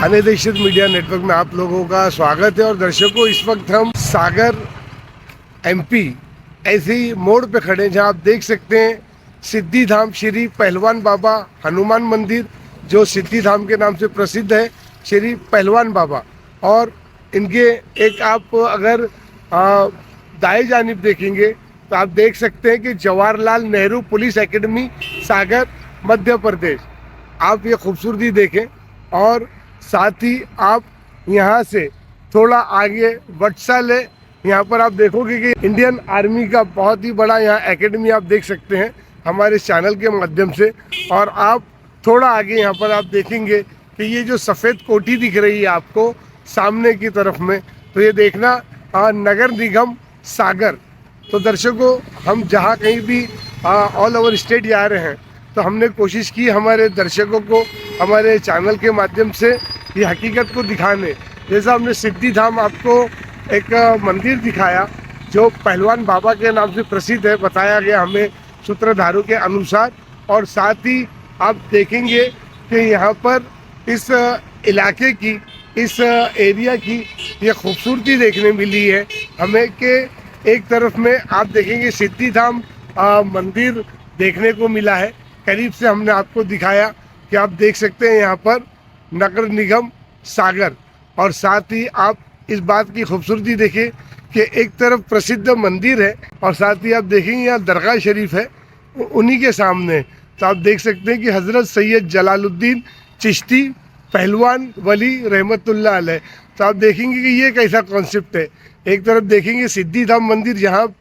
अनिदेशित media network में आप लोगों का स्वागत है। और दर्शकों, इस वक्त हम सागर एमपी ऐसे ही मोड़ पे खड़े हैं जहां आप देख सकते हैं सिद्धि धाम श्री पहलवान बाबा हनुमान मंदिर, जो सिद्धि धाम के नाम से प्रसिद्ध है, श्री पहलवान बाबा। और इनके एक आप अगर दाएं जानिब देखेंगे तो आप देख सकते हैं कि जवाहरलाल नेहरू पुलिस एकेडमी सागर मध्य प्रदेश। आप ये खूबसूरती देखें और साथ ही आप यहाँ से थोड़ा आगे वटसल है, यहाँ पर आप देखोगे कि इंडियन आर्मी का बहुत ही बड़ा यहाँ एकेडमी आप देख सकते हैं हमारे चैनल के माध्यम से। और आप थोड़ा आगे यहाँ पर आप देखेंगे कि ये जो सफ़ेद कोठी दिख रही है आपको सामने की तरफ में, तो ये देखना नगर निगम सागर। तो दर्शकों, हम जहाँ कहीं भी ऑल ओवर स्टेट जा रहे हैं तो हमने कोशिश की हमारे दर्शकों को हमारे चैनल के माध्यम से ये हकीकत को दिखाने। जैसा हमने सिद्धि धाम आपको एक मंदिर दिखाया जो पहलवान बाबा के नाम से प्रसिद्ध है, बताया गया हमें सूत्रधारों के अनुसार। और साथ ही आप देखेंगे कि यहाँ पर इस इलाके की, इस एरिया की ये खूबसूरती देखने मिली है हमें कि एक तरफ में आप देखेंगे सिद्धि धाम मंदिर देखने को मिला है। करीब से हमने आपको दिखाया कि आप देख सकते हैं यहाँ पर नगर निगम सागर। और साथ ही आप इस बात की खूबसूरती देखें कि एक तरफ प्रसिद्ध मंदिर है और साथ ही आप देखेंगे यहाँ दरगाह शरीफ है उन्हीं के सामने। तो आप देख सकते हैं कि हज़रत सैयद जलालुद्दीन चिश्ती पहलवान वली रहमतुल्लाह अलैह। तो आप देखेंगे कि ये कैसा कॉन्सेप्ट है। एक तरफ देखेंगे सिद्धि धाम मंदिर जहाँ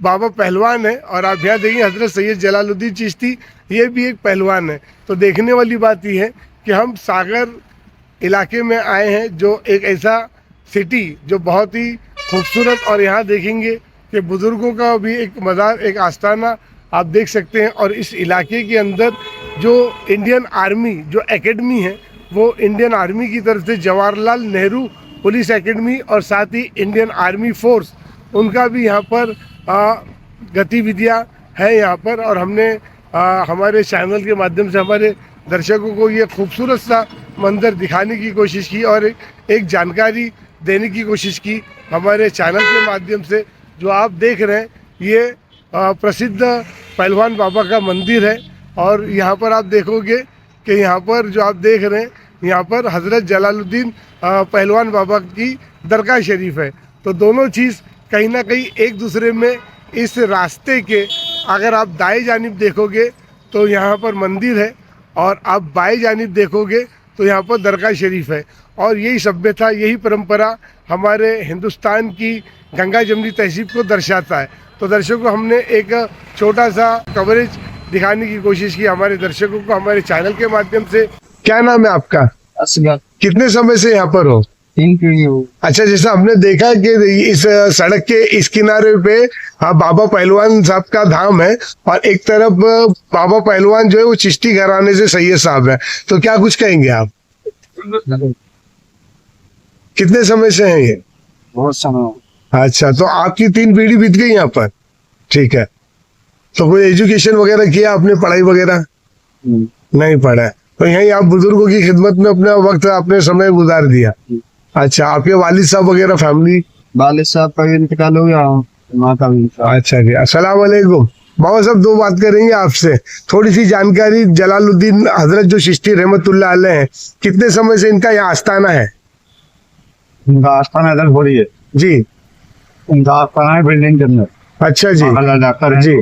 बाबा पहलवान है और आप यहाँ देखेंगे हज़रत सैयद जलालुद्दीन चिश्ती, ये भी एक पहलवान है। तो देखने वाली बात ये है कि हम सागर इलाके में आए हैं, जो एक ऐसा सिटी जो बहुत ही खूबसूरत। और यहाँ देखेंगे कि बुज़ुर्गों का भी एक मज़ार, एक आस्थाना आप देख सकते हैं। और इस इलाके के अंदर जो इंडियन आर्मी जो एकेडमी है वो इंडियन आर्मी की तरफ से जवाहरलाल नेहरू पुलिस एकेडमी और साथ ही इंडियन आर्मी फोर्स, उनका भी यहाँ पर गतिविधियाँ है यहाँ पर। और हमने हमारे चैनल के माध्यम से हमारे दर्शकों को ये खूबसूरत सा मंदिर दिखाने की कोशिश की और एक जानकारी देने की कोशिश की हमारे चैनल के माध्यम से। जो आप देख रहे हैं ये प्रसिद्ध पहलवान बाबा का मंदिर है। और यहाँ पर आप देखोगे कि यहाँ पर जो आप देख रहे हैं यहाँ पर हज़रत जलालुद्दीन पहलवान बाबा की दरगाह शरीफ है। तो दोनों चीज़ कहीं ना कहीं एक दूसरे में, इस रास्ते के अगर आप दाएं जानिब देखोगे तो यहाँ पर मंदिर है और आप बाएं जानिब देखोगे तो यहाँ पर दरगाह शरीफ है। और यही सभ्यता, यही परंपरा हमारे हिंदुस्तान की गंगा जमुनी तहजीब को दर्शाता है। तो दर्शकों, हमने एक छोटा सा कवरेज दिखाने की कोशिश की हमारे दर्शकों को हमारे चैनल के माध्यम से। क्या नाम है आपका? असगर। कितने समय से यहाँ पर हो? 3 पीढ़ी हो। अच्छा, जैसा हमने देखा कि इस सड़क के इस किनारे पे बाबा पहलवान साहब का धाम है और एक तरफ बाबा पहलवान जो है वो चिश्ती घराने से सैयद साहब है। तो क्या कुछ कहेंगे आप? कितने समय से हैं ये? बहुत समय। अच्छा, तो आपकी 3 पीढ़ी बीत गई यहाँ पर। ठीक है। तो कोई एजुकेशन वगैरह किया आपने, पढ़ाई वगैरह? नहीं पढ़ा है। तो यहीं आप बुजुर्गों की खिदमत में अपना वक्त, अपने समय गुजार दिया। अच्छा, आपके वालिद साहब वगैरह फैमिली? वालिद साहब का भी इंतकाल हो गया, माँ का भी। अच्छा जी, अस्सलाम वालेकुम। बाबा साहब, 2 बात करेंगे आपसे, थोड़ी सी जानकारी। जलालुद्दीन हजरत जो चिश्ती रहमतुल्लाह अलैह हैं, कितने समय से इनका यहाँ आस्थाना है? इनका आस्थाना इधर हो रही है जी। इनका आस्थाना है बिल्डिंग के अंदर। अच्छा जी। डॉक्टर जी,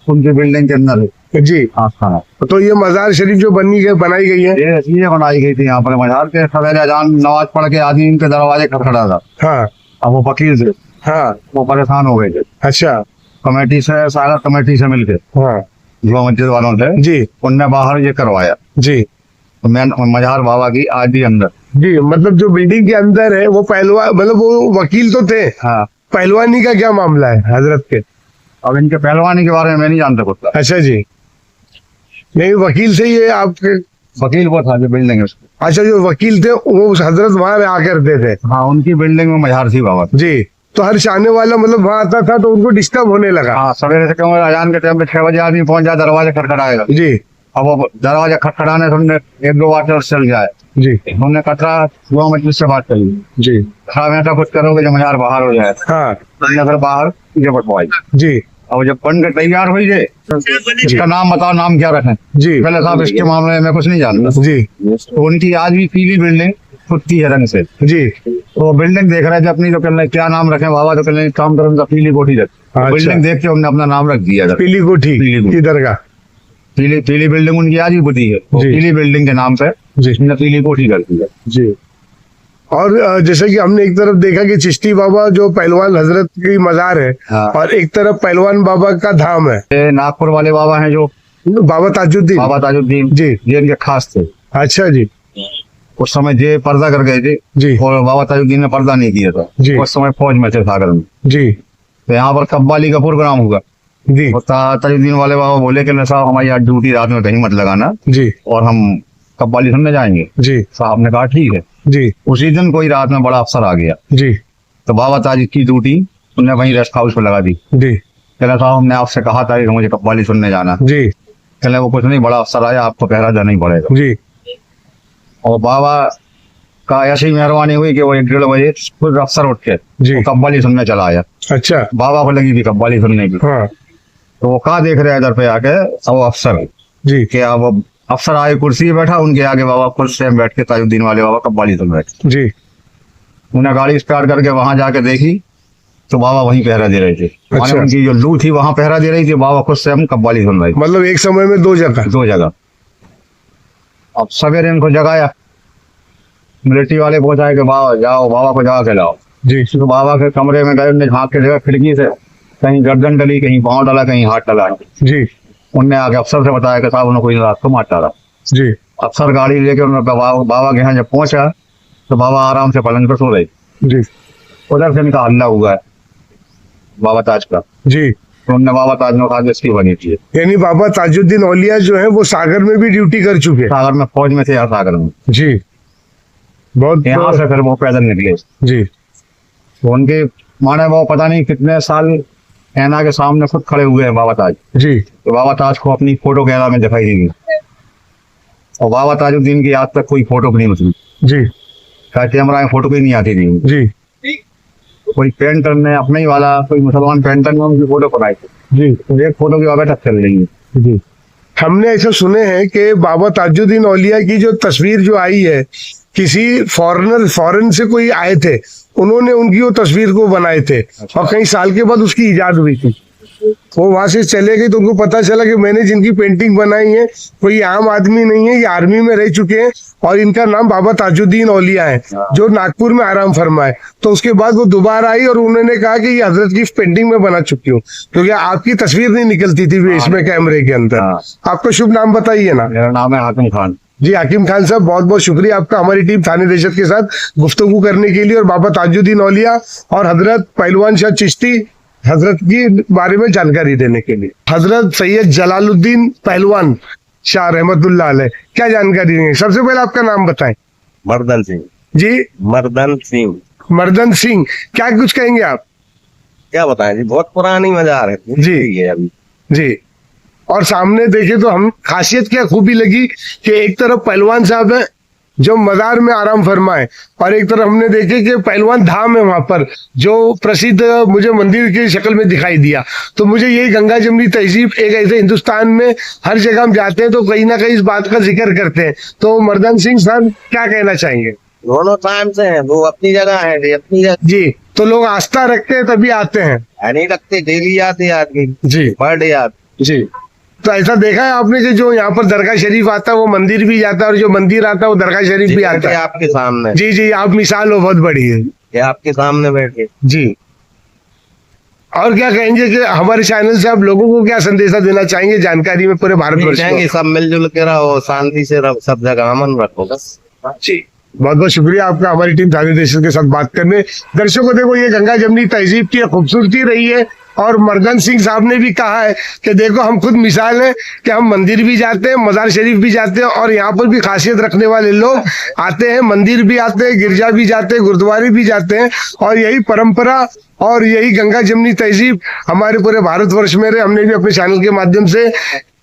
उनकी बिल्डिंग के अंदर है जी आस्थाना। तो ये मजार शरीफ जो बनाई गई है, ये चीजें बनाई गई थी यहाँ पर मजार के। सवेरे अजान नमाज पढ़ के आदमी इनके दरवाजे खटखटा था। हाँ अब वो फकीर थे, हाँ। वो परेशान हो गए थे। अच्छा। कमेटी से, सागर कमेटी से मिलके, हाँ जो मस्जिद वालों से जी, उनने बाहर ये करवाया। जी। तो मैं मजार बाबा की आज भी अंदर। जी, मतलब जो बिल्डिंग के अंदर है वो पहलवान, मतलब वो वकील तो थे। हाँ। पहलवानी का क्या मामला है हजरत के? अब इनके पहलवानी के बारे में मैं नहीं जानता कुछ। अच्छा जी। नहीं, वकील से ये आपके वकील वो था जो बिल्डिंग है उसकी। अच्छा, जो वकील थे वो हजरत वहां में आकर थे? हाँ, उनकी बिल्डिंग में मजार थी बाबा जी। तो हर चाहने वाला मतलब वहां आता था तो उनको डिस्टर्ब होने लगा। हाँ, सवेरे से क्यों अजान के टाइम पे 6 बजे आदमी पहुंच जाए, दरवाजा खटखटाएगा जी। अब वो दरवाजा खटखटाने से 1-2 बार चल जाए जी हमने कटरा युवा मजलिस से बात करी जी हाँ मैं ऐसा कुछ करोगे जब मजार बाहर हो जाए हाँ तो अगर बाहर ये बटवाई जी और जब बन के तैयार हो जाए इसका नाम बताओ, नाम क्या रखें। जी पहले साहब इसके मामले में मैं कुछ नहीं जानता। जी तो उनकी आज भी पीली बिल्डिंग फुटती है रंग से, जी तो बिल्डिंग देख रहे थे अपनी, तो कहने क्या नाम रखें बाबा, तो कहने काम करो तो पीली कोठी रख। अच्छा। बिल्डिंग देख के उन्होंने अपना नाम रख दिया था पीली कोठी पीली कोठी। की दरगाह। पीली पीली बिल्डिंग उनकी आज भी बुद्धि है, तो जी। पीली बिल्डिंग के नाम पे जी उसने पीली कोठी कर दी है। जी और जैसे कि हमने एक तरफ देखा कि चिश्ती बाबा जो पहलवान हजरत की मजार है हाँ। और एक तरफ पहलवान बाबा का धाम है, ये नागपुर वाले बाबा हैं जो बाबा ताजुद्दीन। बाबा ताजुद्दीन जी ये इनके खास थे। अच्छा जी उस समय जे पर्दा कर गए थे जी और बाबा ताजुद्दीन ने पर्दा नहीं किया था। जी। उस समय फौज में थे सागर में, जी तो यहाँ पर कब्बाली का प्रोग्राम हुआ। जी और ताजुद्दीन वाले बाबा बोले कि साहब हमारी आज ड्यूटी रात में कहीं मत लगाना जी और हम कब्बाली सुनने जाएंगे। जी साहब ने कहा ठीक है। जी उसी दिन कोई रात में बड़ा अफसर आ गया, जी तो बाबा ताज की ड्यूटी उन्हें वहीं रेस्ट हाउस पर लगा दी। जी कहना साहब हमने आपसे कहा था कि मुझे कब्बाली सुनने जाना। जी कहने वो कुछ नहीं, बड़ा अफसर आया, आपको पहरा देना ही पड़ेगा। जी और बाबा का ऐसी मेहरबानी हुई कि वो 1-1.5 बजे खुद अफसर उठ के जी। वो कब्बाली सुनने चला आया। अच्छा बाबा को लगी थी कब्बाली सुनने की, हाँ तो वो कहा देख रहे हैं इधर पे आके, अब वो अफसर जी कि अब वो अफसर आए कुर्सी पे बैठा, उनके आगे बाबा खुद से बैठ के ताजुद्दीन वाले बाबा कब्बाली सुन बैठे। जी उन्हें गाड़ी स्टार्ट करके वहां जाके देखी तो बाबा वहीं पहरा दे रहे थे। माने अच्छा। उनकी जो लू थी वहां पहरा दे रही थी, बाबा खुद से हम कब्बाली सुन रहे थे मतलब एक समय में दो जगह। 2 जगह। अब सवेरे इनको जगाया, मिलिट्री वाले पहुंचाए कि बाबा जाओ बाबा को जगा के लाओ। जी तो बाबा के कमरे में गए, उन्हें झांक के देखा खिड़की से, कहीं गर्दन डली, कहीं पाँव डाला, कहीं हाथ डाला। जी उनने आके अफसर से बताया कि साहब उन्होंने कोई रात को मार डाला। जी अफसर गाड़ी लेके उन्होंने बाबा के यहाँ जब पहुंचा तो बाबा आराम से पलंग पर सो रहे। जी उधर से इनका हल्ला हुआ है बाबा ताज का, जी तो उनने बाबा ताज ने कहा कि इसकी बनी थी। यानी बाबा ताजुद्दीन औलिया जो है वो सागर में भी ड्यूटी कर चुके हैं। सागर में फौज में थे, यहाँ सागर में। जी बहुत यहाँ से फिर वो पैदल निकले। जी तो उनके माने वो पता नहीं कितने साल ऐना के सामने खुद खड़े हुए हैं बाबा ताज। जी तो बाबा ताज को अपनी फोटो कैमरा में दिखाई देगी, और बाबा ताजुद्दीन की आज तक कोई फोटो भी नहीं उतरी। जी कैमरा में फोटो भी नहीं आती थी। जी कोई पेंटर ने अपने ही वाला, कोई मुसलमान पेंटर ने उनकी फोटो बनाई थी। जी तो एक फोटो की अभी तक चल रही है। जी हमने ऐसा सुने हैं कि बाबा ताजुद्दीन औलिया की जो तस्वीर जो आई है, किसी फॉरेन से कोई आए थे, उन्होंने उनकी वो तस्वीर को बनाए थे और कई साल के बाद उसकी इजाद हुई थी। वो वहां से चले गए तो उनको पता चला कि मैंने जिनकी पेंटिंग बनाई है कोई आम आदमी नहीं है, ये आर्मी में रह चुके हैं और इनका नाम बाबा ताजुद्दीन औलिया है जो नागपुर में आराम फरमाए। तो उसके बाद वो दोबारा आई और उन्होंने कहा कि ये हजरत की पेंटिंग में बना चुकी हूँ, क्योंकि आपकी तस्वीर नहीं निकलती थी इसमें कैमरे के अंदर। हाँ। आपका शुभ नाम बताइए ना। मेरा नाम है हाकिम खान। जी हाकिम खान साहब, बहुत बहुत शुक्रिया आपका हमारी टीम थाने दहशत के साथ गुफ्तगू करने के लिए और बाबा ताजुद्दीन औलिया और हजरत पहलवान शाह चिश्ती हजरत की बारे में जानकारी देने के लिए। हजरत सैयद जलालुद्दीन पहलवान शाह रहमतुल्लाह अलैह, क्या जानकारी देंगे? सबसे पहले आपका नाम बताएं। मर्दन सिंह। जी मर्दन सिंह। मर्दन सिंह, क्या कुछ कहेंगे आप? क्या बताएं जी, बहुत पुरानी मजार है जी। है अभी। जी और सामने देखे तो हम खासियत क्या खूबी लगी कि एक तरफ पहलवान साहब है जो मजार में आराम फरमाए और एक तरफ हमने देखे कि पहलवान धाम है वहां पर जो प्रसिद्ध मुझे मंदिर की शक्ल में दिखाई दिया। तो मुझे यही गंगा जमनी तहजीब एक ऐसे हिंदुस्तान में हर जगह हम जाते हैं तो कहीं ना कहीं इस बात का जिक्र करते हैं। तो मर्दन सिंह साहब क्या कहना चाहेंगे? दोनों टाइम से हैं, वो अपनी जगह है, ये अपनी जगह जी तो लोग आस्था रखते हैं तभी आते हैं। नहीं रखते, डेली आते आदमी, जी पर डे आते। जी तो ऐसा देखा है आपने कि जो यहाँ पर दरगाह शरीफ आता है वो मंदिर भी जाता है और जो मंदिर आता है वो दरगाह शरीफ भी आता है। आपके सामने। जी जी आप मिसाल हो बहुत बड़ी है। ये आपके सामने बैठे। जी और क्या कहेंगे कि हमारे चैनल से आप लोगों को क्या संदेशा देना चाहेंगे जानकारी में पूरे भारतवर्ष चाहेंगे को? सब मिलजुल के रहो, शांति से रहो, सब जगह अमन रखो बस। जी बहुत बहुत शुक्रिया आपका हमारी टीम थाने दहशत के साथ बात करने। दर्शकों देखो ये गंगा जमनी तहजीब की खूबसूरती रही है और मर्दन सिंह साहब ने भी कहा है कि देखो हम खुद मिसाल हैं कि हम मंदिर भी जाते हैं, मजार शरीफ भी जाते हैं और यहाँ पर भी खासियत रखने वाले लोग आते हैं, मंदिर भी आते हैं, गिरजा भी जाते हैं, गुरुद्वारे भी जाते हैं और यही परंपरा और यही गंगा जमनी तहजीब हमारे पूरे भारतवर्ष में रहे। हमने भी अपने चैनल के माध्यम से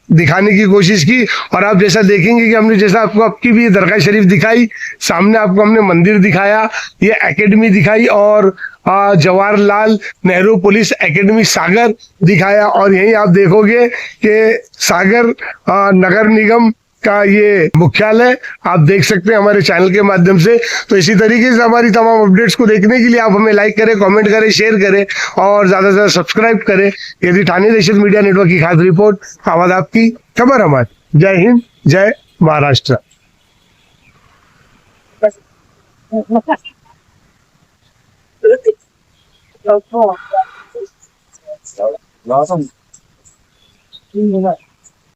दिखाने की कोशिश की। और आप जैसा देखेंगे कि हमने जैसा आपको आपकी भी दरगाह शरीफ दिखाई, सामने आपको हमने मंदिर दिखाया, ये एकेडमी दिखाई और जवाहरलाल नेहरू पुलिस एकेडमी सागर दिखाया। और यहीं आप देखोगे कि सागर नगर निगम का ये मुख्यालय आप देख सकते हैं हमारे चैनल के माध्यम से। तो इसी तरीके से हमारी तमाम अपडेट्स को देखने के लिए आप हमें लाइक करें, कमेंट करें, शेयर करें और ज़्यादा से ज़्यादा सब्सक्राइब करें। ये थी ठाणे दहशत मीडिया नेटवर्क की खास रिपोर्ट, आवाज़ आपकी, खबर हमारी। जय हिंद, जय महाराष्ट्र। Awesome.